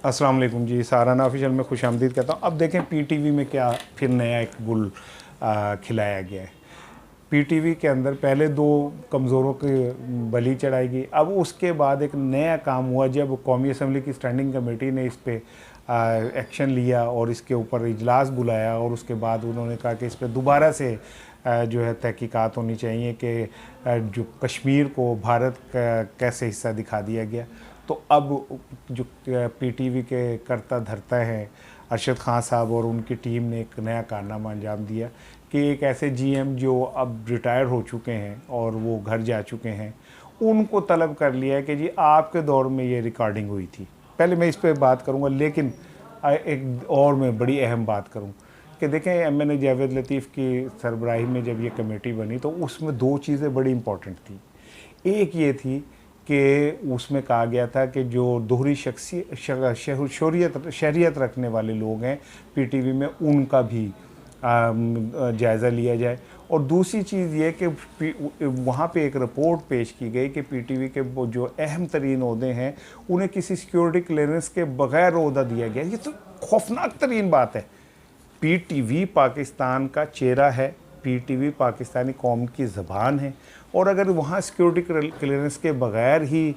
अस्सलाम वालेकुम जी, सहाराना ऑफिशियल में खुशामदीद कहता हूँ। अब देखें पीटीवी में क्या फिर नया एक बुल खिलाया गया है। पीटीवी के अंदर पहले दो कमज़ोरों की बलि चढ़ाई गई, अब उसके बाद एक नया काम हुआ जब कौमी असम्बली की स्टैंडिंग कमेटी ने इस पर एक्शन लिया और इसके ऊपर इजलास बुलाया और उसके बाद उन्होंने कहा कि इस पर दोबारा से जो है तहकीकात होनी चाहिए कि जो कश्मीर को भारत का कैसे हिस्सा दिखा दिया गया। तो अब जो पीटीवी के करता धरता है अरशद खान साहब और उनकी टीम ने एक नया कारनामा अंजाम दिया कि एक ऐसे जीएम जो अब रिटायर हो चुके हैं और वो घर जा चुके हैं, उनको तलब कर लिया है कि जी आपके दौर में ये रिकॉर्डिंग हुई थी। पहले मैं इस पर बात करूँगा, लेकिन एक और मैं बड़ी अहम बात करूँ कि देखें एमएनए जावेद लतीफ़ की सरबराही में जब ये कमेटी बनी तो उसमें दो चीज़ें बड़ी इम्पोर्टेंट थी। एक ये थी कि उसमें कहा गया था कि जो दोहरी शहरियत रखने वाले लोग हैं पीटीवी में, उनका भी जायज़ा लिया जाए। और दूसरी चीज़ ये कि वहाँ पे एक रिपोर्ट पेश की गई कि पीटीवी के जो अहम तरीन ओहदे हैं उन्हें किसी सिक्योरिटी क्लियरेंस के बग़ैर ओहदा दिया गया। ये तो खौफनाक तरीन बात है। पीटीवी पाकिस्तान का चेहरा है, पीटीवी पाकिस्तानी कौम की ज़बान है, और अगर वहाँ सिक्योरिटी क्लियरेंस के बग़ैर ही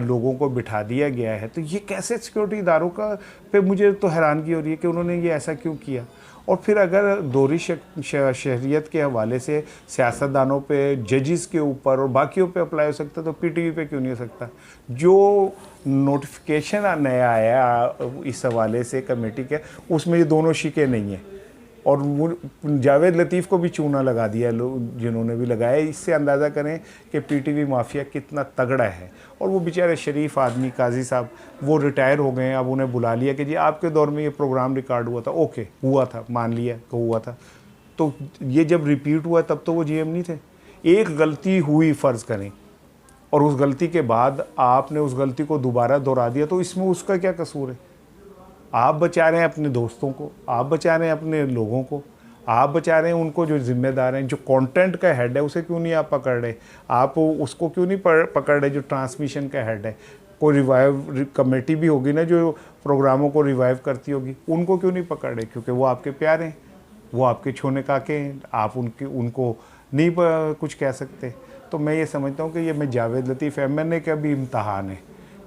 लोगों को बिठा दिया गया है तो ये कैसे सिक्योरिटी इदारों का पे मुझे तो हैरानगी हो रही है कि उन्होंने ये ऐसा क्यों किया। और फिर अगर दोहरी शहरियत के हवाले से सियासतदानों पे, जजेस के ऊपर और बाकियों पे अप्लाई हो सकता तो पीटीवी पे क्यों नहीं हो सकता। जो नोटिफिकेशन नया आया इस हवाले से कमेटी के, उसमें ये दोनों शिके नहीं हैं और वो जावेद लतीफ़ को भी चूना लगा दिया लोग जिन्होंने भी लगाया। इससे अंदाज़ा करें कि पीटीवी माफिया कितना तगड़ा है। और वो बेचारे शरीफ आदमी काजी साहब वो रिटायर हो गए हैं, अब उन्हें बुला लिया कि जी आपके दौर में ये प्रोग्राम रिकॉर्ड हुआ था। ओके, हुआ था, मान लिया कि हुआ था, तो ये जब रिपीट हुआ तब तो वो जीएम नहीं थे। एक गलती हुई फ़र्ज़ करें और उस गलती के बाद आपने उस गलती को दोबारा दोहरा दिया, तो इसमें उसका क्या कसूर है। आप बचा रहे हैं अपने दोस्तों को, आप बचा रहे हैं अपने लोगों को, आप बचा रहे हैं उनको जो ज़िम्मेदार हैं। जो कंटेंट का हेड है उसे क्यों नहीं आप पकड़ रहे, आप उसको क्यों नहीं पकड़ रहे जो ट्रांसमिशन का हेड है। कोई रिवाइव कमेटी भी होगी ना जो प्रोग्रामों को रिवाइव करती होगी, उनको क्यों नहीं पकड़ रहे, क्योंकि वो आपके प्यारे हैं, वो आपके छोने काके हैं, आप उनको नहीं कुछ कह सकते। तो मैं ये समझता हूँ कि ये मैं जावेद लतीफ़ एमएनए का भी इम्तहान है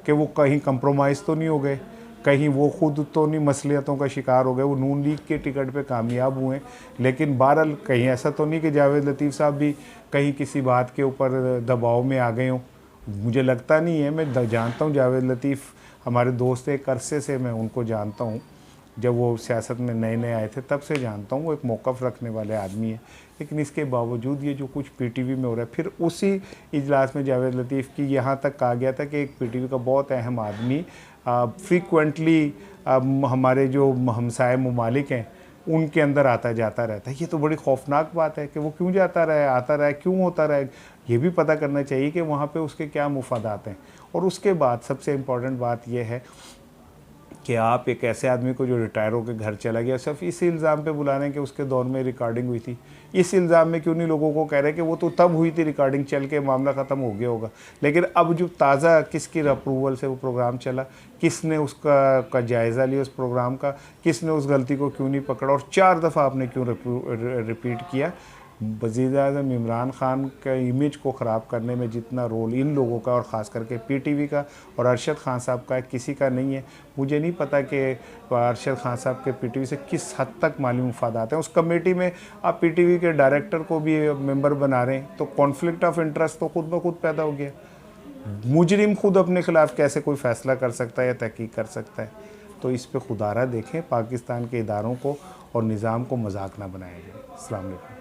कि वो कहीं कंप्रोमाइज़ तो नहीं हो गए, कहीं वो खुद तो नहीं मसलियतों का शिकार हो गए, वो नून लीग के टिकट पे कामयाब हुए। लेकिन बहरहाल कहीं ऐसा तो नहीं कि जावेद लतीफ़ साहब भी कहीं किसी बात के ऊपर दबाव में आ गए हों। मुझे लगता नहीं है। मैं जानता हूँ जावेद लतीफ़ हमारे दोस्त, एक अरसे से मैं उनको जानता हूँ, जब वो सियासत में नए नए आए थे तब से जानता हूँ। वो एक मौक़िफ़ रखने वाले आदमी है। लेकिन इसके बावजूद ये जो कुछ पीटीवी में हो रहा है, फिर उसी इजलास में जावेद लतीफ़ की यहाँ तक कहा गया था कि एक पीटीवी का बहुत अहम आदमी फ्रीक्वेंटली हमारे जो हमसाए ममालिक हैं उनके अंदर आता जाता रहता है। ये तो बड़ी खौफनाक बात है कि वो क्यों जाता रहा है, आता रहा है, क्यों होता रहा है। ये भी पता करना चाहिए कि वहाँ पे उसके क्या मुफादात हैं। और उसके बाद सबसे इम्पॉर्टेंट बात यह है कि आप एक ऐसे आदमी को जो रिटायर होकर घर चला गया सिर्फ इसी इल्ज़ाम पे बुला रहे हैं कि उसके दौर में रिकॉर्डिंग हुई थी। इस इल्ज़ाम में क्यों नहीं लोगों को कह रहे कि वो तो तब हुई थी रिकॉर्डिंग, चल के मामला ख़त्म हो गया होगा। लेकिन अब जो ताज़ा किसकी अप्रूवल से वो प्रोग्राम चला, किसने उसका जायज़ा लिया उस प्रोग्राम का, किसने उस गलती को क्यों नहीं पकड़ा और 4 दफ़ा आपने क्यों रिपीट किया। वज़ीर-ए-आज़म इमरान खान का इमेज को ख़राब करने में जितना रोल इन लोगों का और ख़ास करके पीटीवी का और अरशद खान साहब का किसी का नहीं है। मुझे नहीं पता कि अरशद खान साहब के पीटीवी से किस हद तक माली मुफादात हैं। उस कमेटी में आप पीटीवी के डायरेक्टर को भी मेंबर बना रहे हैं, तो कॉन्फ्लिक्ट ऑफ इंटरेस्ट तो खुद ब खुद पैदा हो गया। मुजरिम खुद अपने ख़िलाफ़ कैसे कोई फ़ैसला कर सकता है या तहकीक कर सकता है। तो इस पर खुदारा देखें, पाकिस्तान के इदारों को और निज़ाम को मजाक ना बनाया जाए। अस्सलाम वालेकुम।